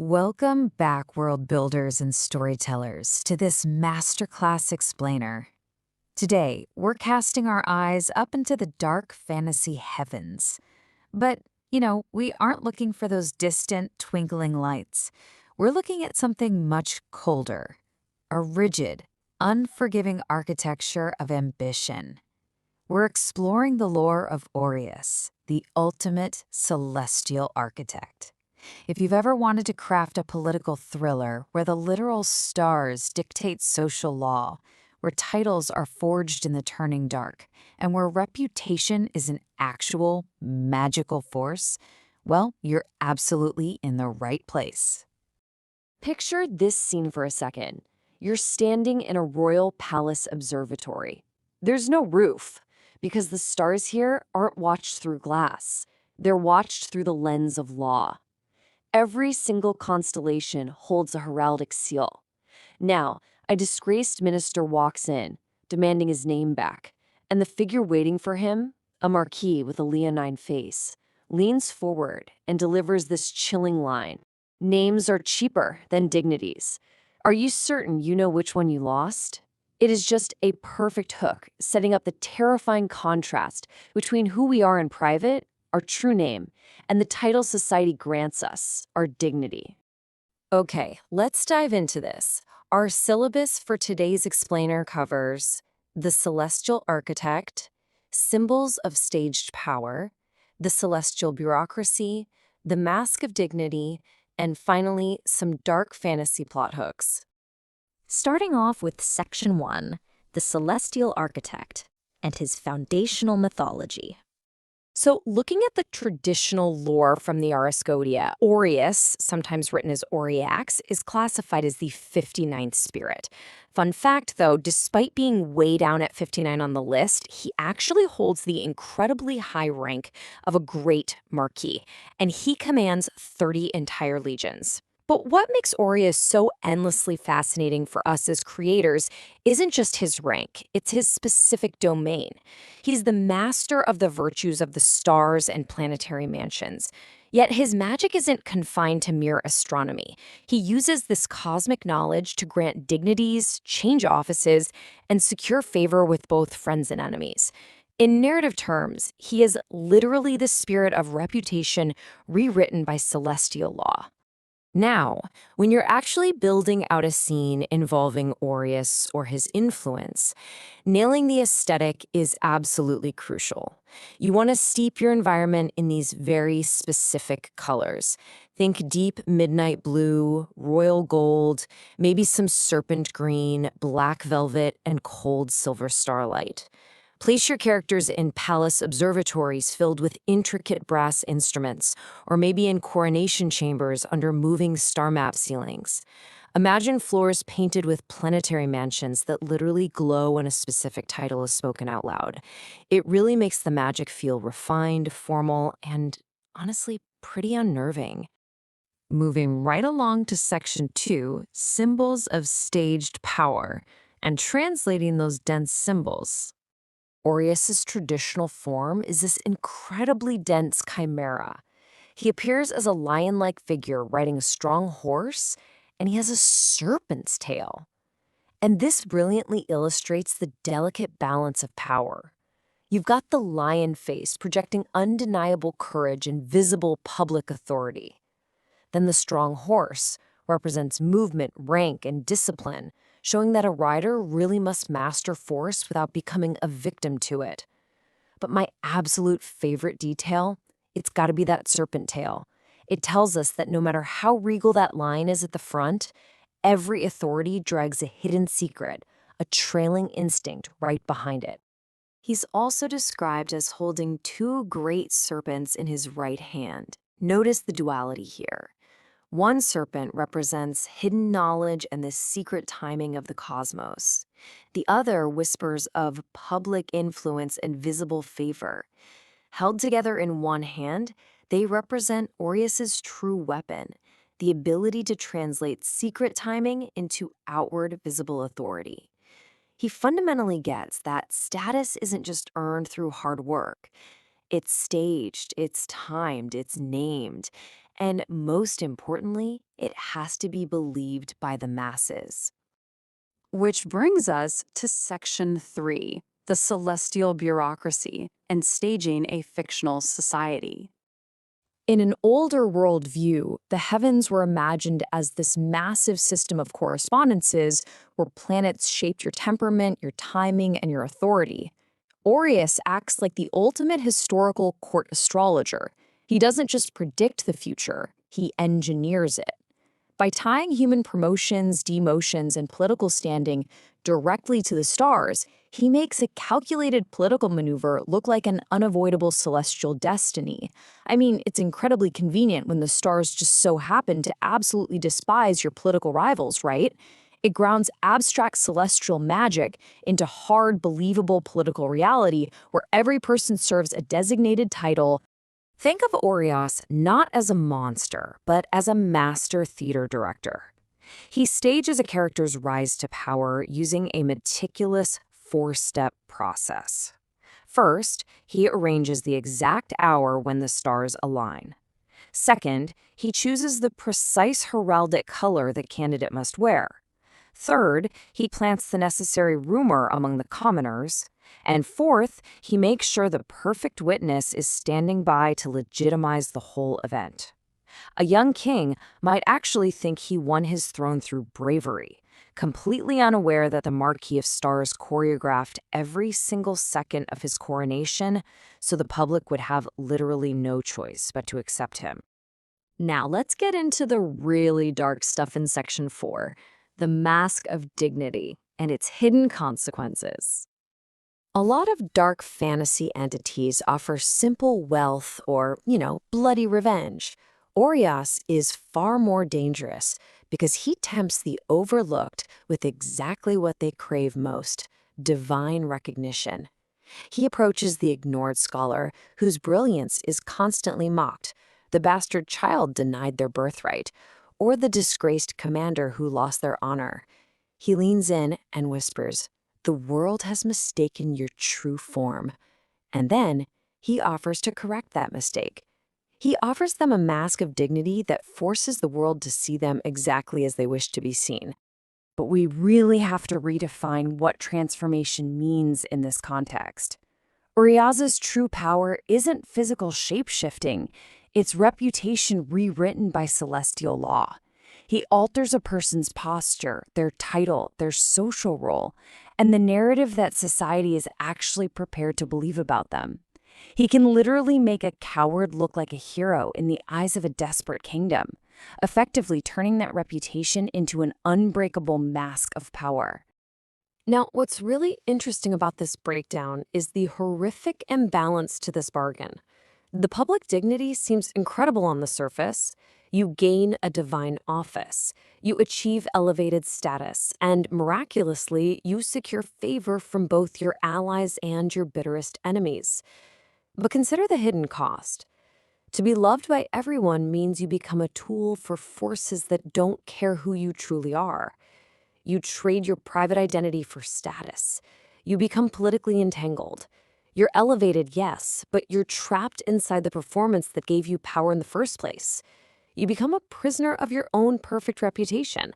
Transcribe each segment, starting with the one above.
Welcome back, world builders and storytellers, to this masterclass explainer. Today, we're casting our eyes up into the dark fantasy heavens. But, we aren't looking for those distant, twinkling lights. We're looking at something much colder, a rigid, unforgiving architecture of ambition. We're exploring the lore of Orias, the ultimate celestial architect. If you've ever wanted to craft a political thriller where the literal stars dictate social law, where titles are forged in the turning dark, and where reputation is an actual magical force, well, you're absolutely in the right place. Picture this scene for a second. You're standing in a royal palace observatory. There's no roof, because the stars here aren't watched through glass. They're watched through the lens of law. Every single constellation holds a heraldic seal. Now, a disgraced minister walks in, demanding his name back, and the figure waiting for him, a marquis with a leonine face, leans forward and delivers this chilling line. Names are cheaper than dignities. Are you certain you know which one you lost? It is just a perfect hook, setting up the terrifying contrast between who we are in private, our true name, and the title society grants us, our dignity. Okay, let's dive into this. Our syllabus for today's explainer covers the celestial architect, symbols of staged power, the celestial bureaucracy, the mask of dignity, and finally, some dark fantasy plot hooks. Starting off with Section 1, the celestial architect and his foundational mythology. So, looking at the traditional lore from the Ars Goetia, Orias, sometimes written as Oriax, is classified as the 59th spirit. Fun fact, though, despite being way down at 59 on the list, he actually holds the incredibly high rank of a Great Marquis, and he commands 30 entire legions. But what makes Orias so endlessly fascinating for us as creators isn't just his rank, it's his specific domain. He's the master of the virtues of the stars and planetary mansions. Yet his magic isn't confined to mere astronomy. He uses this cosmic knowledge to grant dignities, change offices, and secure favor with both friends and enemies. In narrative terms, he is literally the spirit of reputation rewritten by celestial law. Now, when you're actually building out a scene involving Orias or his influence, nailing the aesthetic is absolutely crucial. You want to steep your environment in these very specific colors. Think deep midnight blue, royal gold, maybe some serpent green, black velvet, and cold silver starlight. Place your characters in palace observatories filled with intricate brass instruments, or maybe in coronation chambers under moving star map ceilings. Imagine floors painted with planetary mansions that literally glow when a specific title is spoken out loud. It really makes the magic feel refined, formal, and honestly, pretty unnerving. Moving right along to Section 2, symbols of staged power, and translating those dense symbols. Orias's traditional form is this incredibly dense chimera. He appears as a lion-like figure riding a strong horse, and he has a serpent's tail. And this brilliantly illustrates the delicate balance of power. You've got the lion face projecting undeniable courage and visible public authority. Then the strong horse represents movement, rank, and discipline, showing that a rider really must master force without becoming a victim to it. But my absolute favorite detail, it's got to be that serpent tail. It tells us that no matter how regal that lion is at the front, every authority drags a hidden secret, a trailing instinct right behind it. He's also described as holding two great serpents in his right hand. Notice the duality here. One serpent represents hidden knowledge and the secret timing of the cosmos. The other whispers of public influence and visible favor. Held together in one hand, they represent Orias's true weapon, the ability to translate secret timing into outward visible authority. He fundamentally gets that status isn't just earned through hard work. It's staged, it's timed, it's named. And most importantly, it has to be believed by the masses. Which brings us to Section 3, the celestial bureaucracy and staging a fictional society. In an older worldview, the heavens were imagined as this massive system of correspondences where planets shaped your temperament, your timing, and your authority. Orias acts like the ultimate historical court astrologer. He doesn't just predict the future, he engineers it. By tying human promotions, demotions, and political standing directly to the stars, he makes a calculated political maneuver look like an unavoidable celestial destiny. I mean, it's incredibly convenient when the stars just so happen to absolutely despise your political rivals, right? It grounds abstract celestial magic into hard, believable political reality where every person serves a designated title. Think of Orias not as a monster, but as a master theater director. He stages a character's rise to power using a meticulous four-step process. First, he arranges the exact hour when the stars align. Second, he chooses the precise heraldic color the candidate must wear. Third, he plants the necessary rumor among the commoners. And fourth, he makes sure the perfect witness is standing by to legitimize the whole event. A young king might actually think he won his throne through bravery, completely unaware that the Marquis of Stars choreographed every single second of his coronation, so the public would have literally no choice but to accept him. Now let's get into the really dark stuff in Section 4, the Mask of Dignity and its hidden consequences. A lot of dark fantasy entities offer simple wealth or, bloody revenge. Orias is far more dangerous because he tempts the overlooked with exactly what they crave most: divine recognition. He approaches the ignored scholar whose brilliance is constantly mocked, the bastard child denied their birthright, or the disgraced commander who lost their honor. He leans in and whispers, "The world has mistaken your true form." And then he offers to correct that mistake. He offers them a mask of dignity that forces the world to see them exactly as they wish to be seen. But we really have to redefine what transformation means in this context. Orias's true power isn't physical shape-shifting, it's reputation rewritten by celestial law. He alters a person's posture, their title, their social role, and the narrative that society is actually prepared to believe about them. He can literally make a coward look like a hero in the eyes of a desperate kingdom, effectively turning that reputation into an unbreakable mask of power. Now, what's really interesting about this breakdown is the horrific imbalance to this bargain. The public dignity seems incredible on the surface. You gain a divine office, you achieve elevated status, and miraculously, you secure favor from both your allies and your bitterest enemies. But consider the hidden cost. To be loved by everyone means you become a tool for forces that don't care who you truly are. You trade your private identity for status. You become politically entangled. You're elevated, yes, but you're trapped inside the performance that gave you power in the first place. You become a prisoner of your own perfect reputation.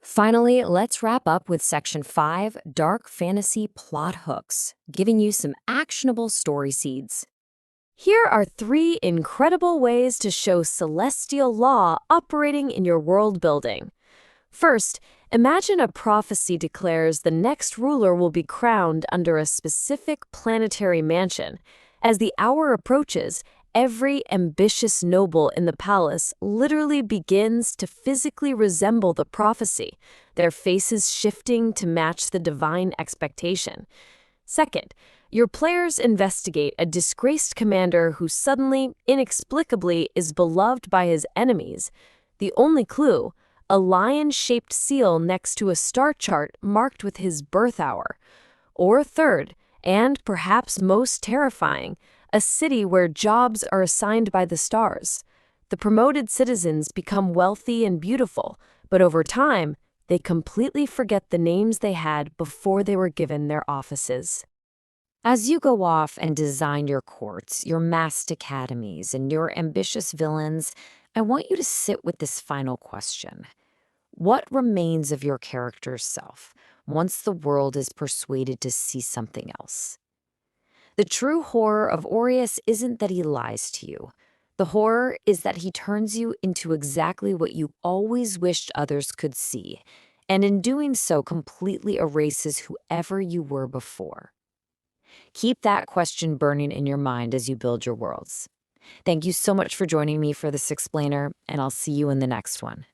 Finally, let's wrap up with Section 5, Dark Fantasy Plot Hooks, giving you some actionable story seeds. Here are 3 incredible ways to show celestial law operating in your world building. First, imagine a prophecy declares the next ruler will be crowned under a specific planetary mansion. As the hour approaches, every ambitious noble in the palace literally begins to physically resemble the prophecy, their faces shifting to match the divine expectation. Second, your players investigate a disgraced commander who suddenly, inexplicably, is beloved by his enemies. The only clue: a lion-shaped seal next to a star chart marked with his birth hour. Or third, and perhaps most terrifying, a city where jobs are assigned by the stars. The promoted citizens become wealthy and beautiful, but over time, they completely forget the names they had before they were given their offices. As you go off and design your courts, your massed academies, and your ambitious villains, I want you to sit with this final question. What remains of your character's self once the world is persuaded to see something else? The true horror of Orias isn't that he lies to you. The horror is that he turns you into exactly what you always wished others could see, and in doing so completely erases whoever you were before. Keep that question burning in your mind as you build your worlds. Thank you so much for joining me for this explainer, and I'll see you in the next one.